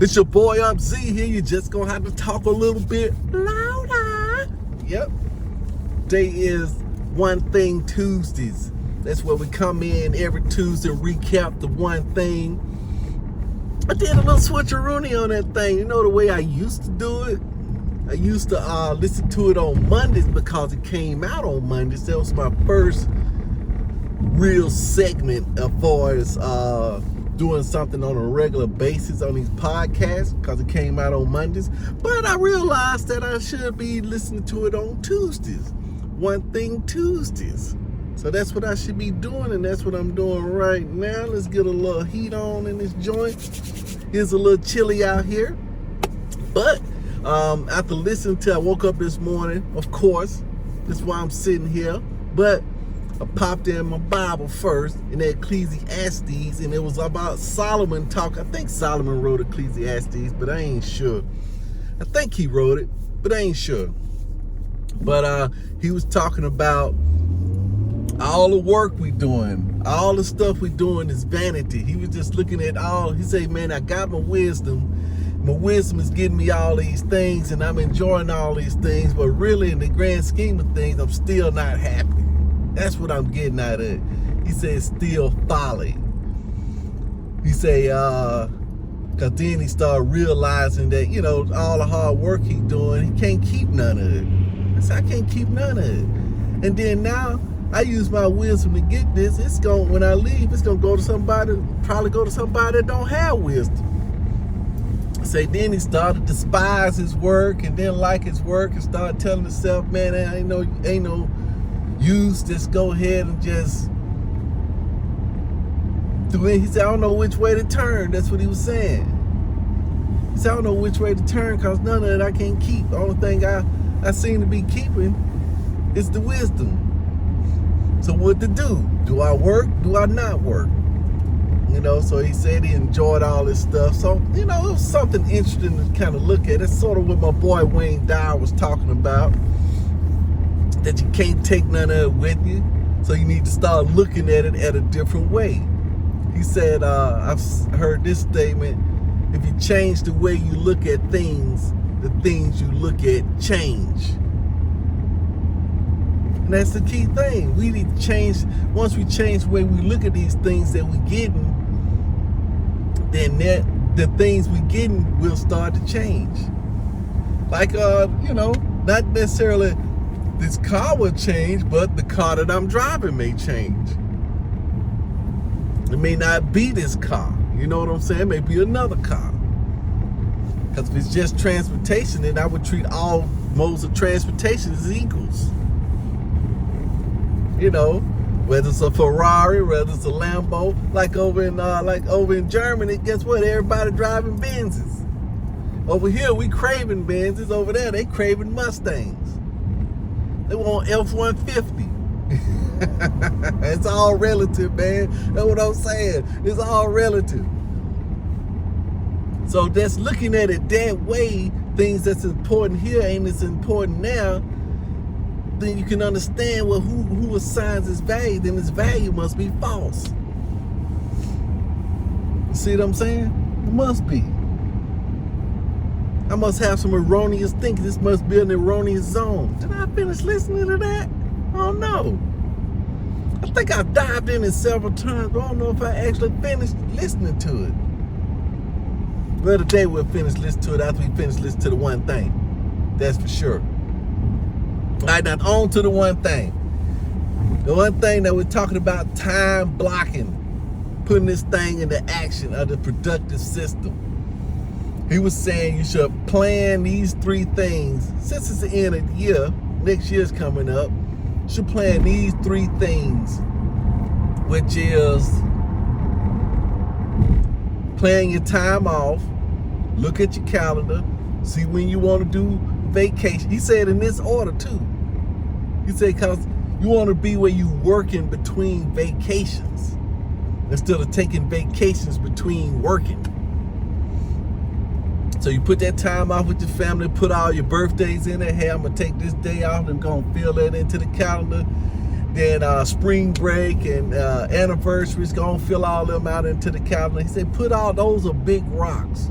It's your boy, I'm Z here. You're just gonna have to talk a little bit louder. Yep. Today is One Thing Tuesdays. That's where we come in every Tuesday and recap the one thing. I did a little switcheroony on that thing. You know the way I used to do it? I used to listen to it on Mondays because it came out on Mondays. That was my first real segment as far as doing something on a regular basis on these podcasts because it came out on Mondays. But I realized that I should be listening to it on Tuesdays. One Thing Tuesdays. So that's what I should be doing, and that's what I'm doing right now. Let's get a little heat on in this joint. It's a little chilly out here. But after listening to, I woke up this morning, of course. That's why I'm sitting here. But I popped in my Bible first, in the Ecclesiastes, and it was about Solomon talk. I think Solomon wrote Ecclesiastes, but I ain't sure. I think he wrote it, but I ain't sure. But he was talking about all the work we doing, all the stuff we doing is vanity. He was just looking at all, he said, man, I got my wisdom. My wisdom is getting me all these things, and I'm enjoying all these things, but really in the grand scheme of things, I'm still not happy. That's what I'm getting out of it. He said it's still folly. He say, cause then he started realizing that, you know, all the hard work he doing, he can't keep none of it. I said, I can't keep none of it. And then now, I use my wisdom to get this. It's going, when I leave, it's gonna go to somebody, probably go to somebody that don't have wisdom. Say, then he started to despise his work and didn't like his work and started telling himself, man, ain't no use, just go ahead and just do it. He said, I don't know which way to turn. That's what he was saying. He said, I don't know which way to turn because none of it I can't keep. The only thing I seem to be keeping is the wisdom. So what to do? Do I work? Do I not work? You know, so he said he enjoyed all this stuff. So, you know, it was something interesting to kind of look at. It's sort of what my boy Wayne Dyer was talking about, that you can't take none of it with you. So you need to start looking at it at a different way. He said, I've heard this statement, if you change the way you look at things, the things you look at change. And that's the key thing. We need to change. Once we change the way we look at these things that we're getting, then the things we're getting will start to change. Like, you know, not necessarily this car will change, but the car that I'm driving may change. It may not be this car. You know what I'm saying? It may be another car. Because if it's just transportation, then I would treat all modes of transportation as equals. You know, whether it's a Ferrari, whether it's a Lambo, like over in Germany, guess what? Everybody driving Benzes. Over here, we craving Benzes. Over there, they craving Mustangs. They want F-150. It's all relative, man. That's what I'm saying. It's all relative. So that's looking at it that way, things that's important here ain't as important now. Then you can understand, well, who assigns its value, then its value must be false. You see what I'm saying? It must be. I must have some erroneous thinking. This must be an erroneous zone. Did I finish listening to that? I don't know. I think I've dived in it several times, but I don't know if I actually finished listening to it. Well, today we'll finish listening to it after we finish listening to the one thing. That's for sure. All right, now on to the one thing. The one thing that we're talking about, time blocking, putting this thing into action of the productive system. He was saying you should plan these three things. Since it's the end of the year, next year's coming up, you should plan these three things, which is plan your time off, look at your calendar, see when you want to do vacation. He said in this order too. He said because you want to be where you working between vacations instead of taking vacations between working. So you put that time off with your family, put all your birthdays in there. Hey, I'm gonna take this day off and go and fill that into the calendar. Then spring break and anniversaries, gonna fill all them out into the calendar. He said put all those are big rocks.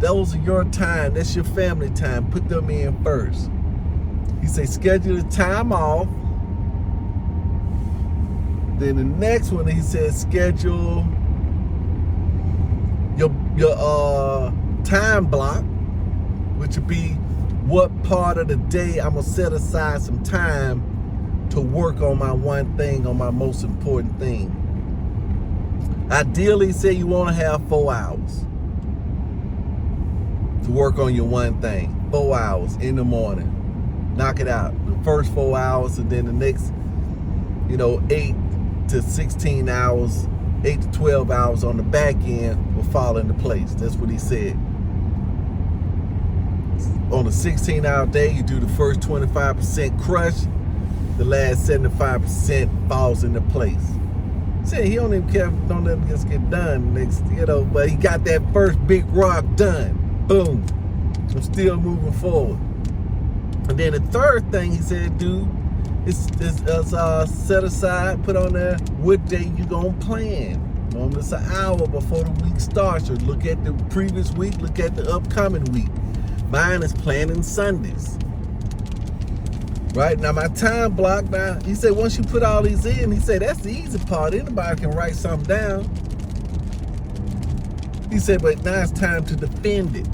Those are your time. That's your family time. Put them in first. He said, schedule the time off. Then the next one, he said, schedule your time block, which would be what part of the day I'm gonna set aside some time to work on my one thing, on my most important thing. Ideally, say you want to have 4 hours to work on your one thing. 4 hours in the morning. Knock it out. The first 4 hours, and then the next, 8 to 16 hours, 8 to 12 hours on the back end will fall into place. That's what he said. On a 16-hour day, you do the first 25% crush. The last 75% falls into place. See, he don't even care if don't let him just get done next, but he got that first big rock done. Boom. I'm still moving forward. And then the third thing he said do is set aside, put on there what day you gonna plan. Normally it's an hour before the week starts, or look at the previous week, look at the upcoming week. Mine is planning Sundays. Right, now my time block, now he said once you put all these in, he said that's the easy part. Anybody can write something down. He said, but now it's time to defend it.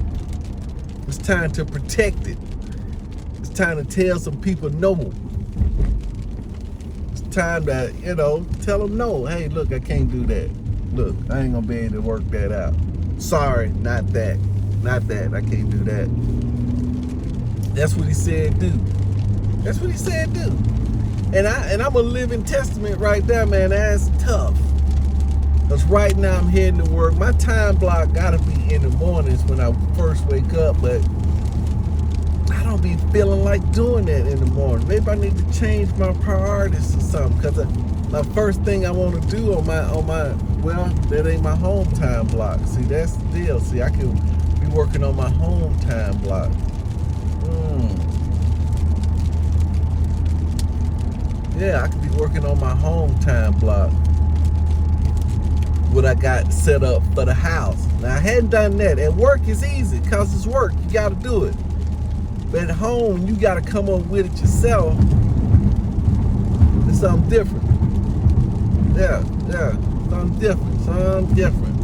It's time to protect it. It's time to tell some people no. It's time to, tell them no. Hey, look, I can't do that. Look, I ain't gonna be able to work that out. Sorry, not that. Not that. I can't do that. That's what he said do. That's what he said do. And I'm a living testament right there, man. That's tough. Because right now I'm heading to work. My time block gotta be in the mornings when I first wake up, but I don't be feeling like doing that in the morning. Maybe I need to change my priorities or something, because my first thing I want to do on my well, that ain't my home time block. See, that's the deal. See, I can be working on my home time block. Yeah, I could be working on my home time block. What I got set up for the house. Now, I hadn't done that. At work, it's easy because it's work. You got to do it. But at home, you got to come up with it yourself. It's something different. Yeah, something different.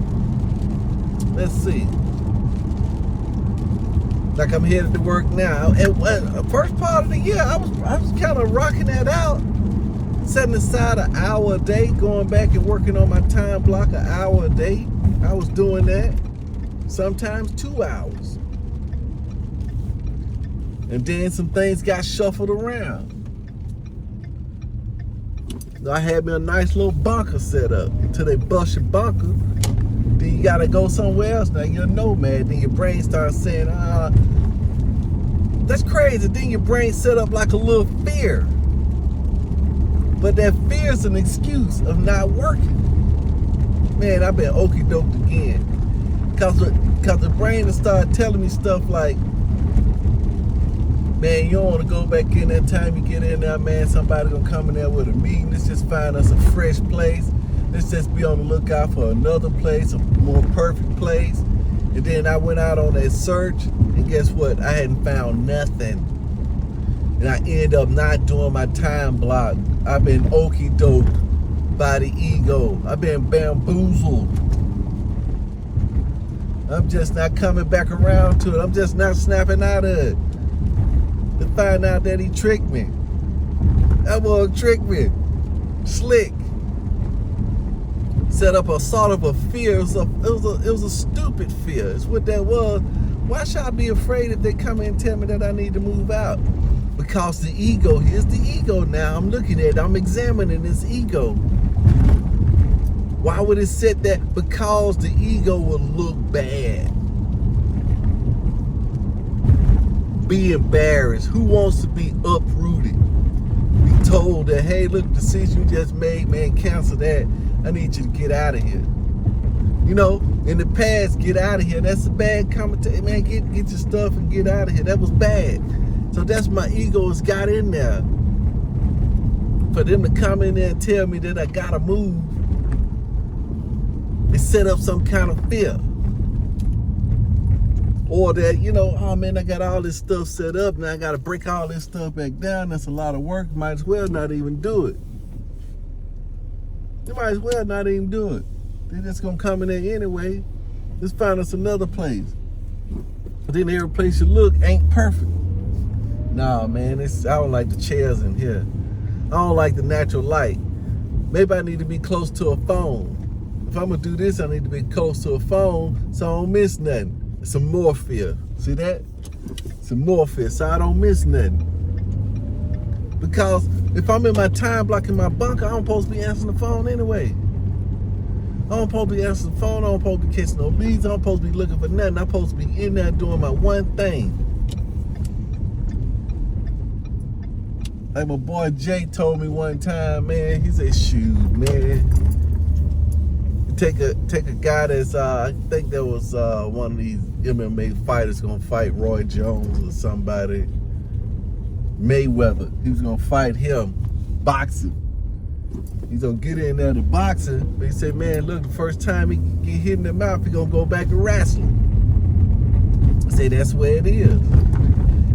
Let's see. Like I'm headed to work now. And the first part of the year, I was kind of rocking that out. Setting aside an hour a day, going back and working on my time block an hour a day. I was doing that. Sometimes 2 hours. And then some things got shuffled around. I had me a nice little bunker set up. Until they bust your bunker, then you gotta go somewhere else. Now you're nomad. Then your brain starts saying, that's crazy. Then your brain set up like a little fear. But that fear is an excuse of not working. Man, I've been okie doked again. Cause the brain will start telling me stuff like, man, you don't want to go back in that time you get in there, man. Somebody gonna come in there with a meeting. Let's just find us a fresh place. Let's just be on the lookout for another place, a more perfect place. And then I went out on that search, and guess what? I hadn't found nothing. And I ended up not doing my time block. I've been okie doked by the ego. I've been bamboozled. I'm just not coming back around to it. I'm just not snapping out of it. To find out that he tricked me. That boy tricked me. Slick. Set up a sort of a fear. It was a stupid fear. It's what that was. Why should I be afraid if they come in and tell me that I need to move out? Because the ego, here's the ego now. I'm looking at it. I'm examining this ego. Why would it set that? Because the ego will look bad. Be embarrassed. Who wants to be uprooted? Be told that, hey, look, the decision you just made, man, cancel that. I need you to get out of here. In the past, get out of here. That's a bad commentary. Man, get your stuff and get out of here. That was bad. So that's my ego has got in there. For them to come in there and tell me that I gotta move, it set up some kind of fear. Or that, oh man, I got all this stuff set up, now I got to break all this stuff back down. That's a lot of work. Might as well not even do it. You might as well not even do it. They're just going to come in there anyway. Let's find us another place. But then every place you look ain't perfect. Nah, man, I don't like the chairs in here. I don't like the natural light. Maybe I need to be close to a phone. If I'm going to do this, I need to be close to a phone so I don't miss nothing. Some morphia. See that? Some morphia, so I don't miss nothing. Because if I'm in my time block in my bunker, I'm supposed to be answering the phone anyway. I'm supposed to be answering the phone. I'm supposed to be catching no leads. I'm supposed to be looking for nothing. I'm supposed to be in there doing my one thing. Like my boy Jay told me one time, man, he said, shoot, man. Take a guy that's I think that was one of these MMA fighters gonna fight Roy Jones or somebody. Mayweather. He was gonna fight him boxing. He's gonna get in there to boxing, but he said, man, look, the first time he get hit in the mouth, he gonna go back to wrestling. I say that's where it is.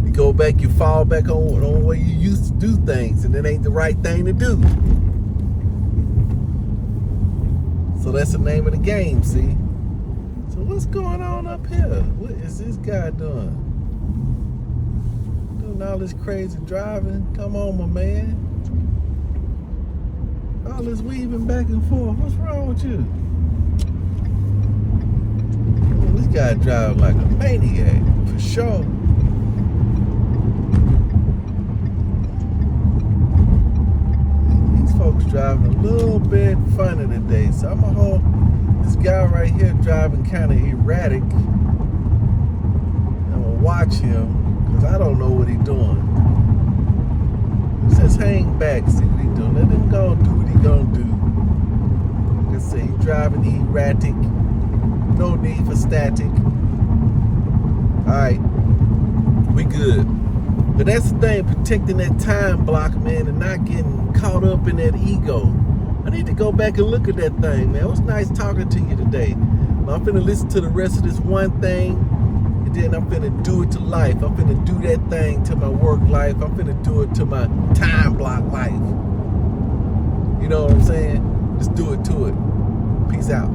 You go back, you fall back on where you used to do things, and it ain't the right thing to do. So that's the name of the game, see? So what's going on up here? What is this guy doing? Doing all this crazy driving? Come on, my man. All this weaving back and forth. What's wrong with you? Oh, this guy driving like a maniac, for sure. Folks driving a little bit funny today, so I'm gonna hold this guy right here driving kind of erratic. I'm gonna watch him because I don't know what he's doing. He says hang back, see what he's doing. Let him go do what he's gonna do. Like I say, he's driving erratic. No need for static. All right, we good. But that's the thing, protecting that time block, man, and not getting caught up in that ego. I need to go back and look at that thing, man. It was nice talking to you today. I'm finna listen to the rest of this one thing, and then I'm finna do it to life. I'm finna do that thing to my work life. I'm finna do it to my time block life. You know what I'm saying? Just do it to it. Peace out.